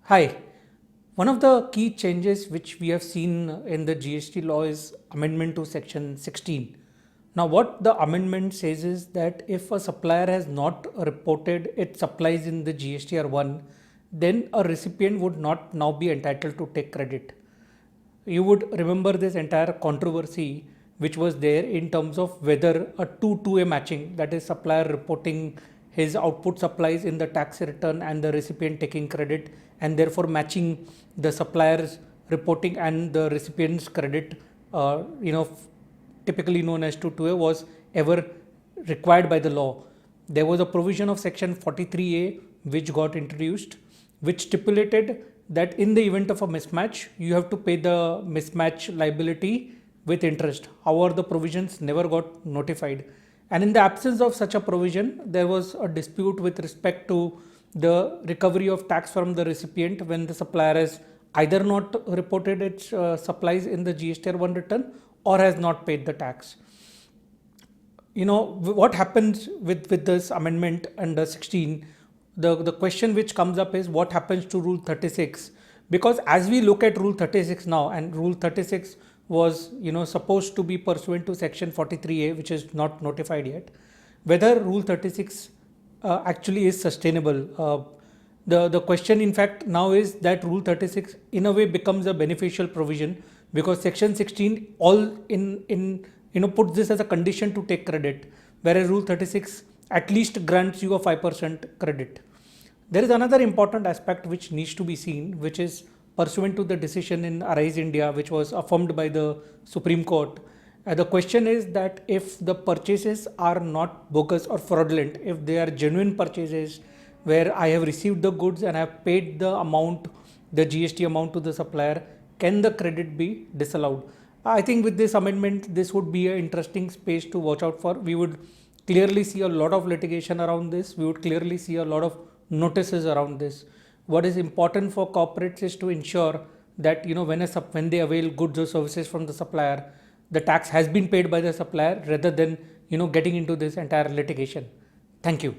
Hi. One of the key changes which we have seen in the GST law is amendment to section 16. Now, what the amendment says is that if a supplier has not reported its supplies in the GST R1, then a recipient would not now be entitled to take credit. You would remember this entire controversy which was there in terms of whether a 2-2A matching, that is supplier reporting his output supplies in the tax return and the recipient taking credit, and therefore matching the supplier's reporting and the recipient's credit, typically known as 2-2A, was ever required by the law. There was a provision of section 43A which got introduced, which stipulated that in the event of a mismatch, you have to pay the mismatch liability with interest. However, the provisions never got notified. And in the absence of such a provision, there was a dispute with respect to the recovery of tax from the recipient when the supplier has either not reported its supplies in the GSTR1 return or has not paid the tax. What happens with this amendment under 16, the question which comes up is what happens to rule 36, because as we look at rule 36 now, and rule 36 was supposed to be pursuant to section 43A, which is not notified yet, whether rule 36 actually is sustainable. The question in fact now is that rule 36 in a way becomes a beneficial provision, because section 16 all in puts this as a condition to take credit, whereas rule 36 at least grants you a 5% credit. There is another important aspect which needs to be seen, which is pursuant to the decision in Arise India, which was affirmed by the Supreme Court. The question is that if the purchases are not bogus or fraudulent, if they are genuine purchases where I have received the goods and I have paid the amount, the GST amount to the supplier, can the credit be disallowed? I think with this amendment, this would be an interesting space to watch out for. We would clearly see a lot of litigation around this. We would clearly see a lot of notices around this. What is important for corporates is to ensure that when they avail goods or services from the supplier, the tax has been paid by the supplier rather than getting into this entire litigation. Thank you.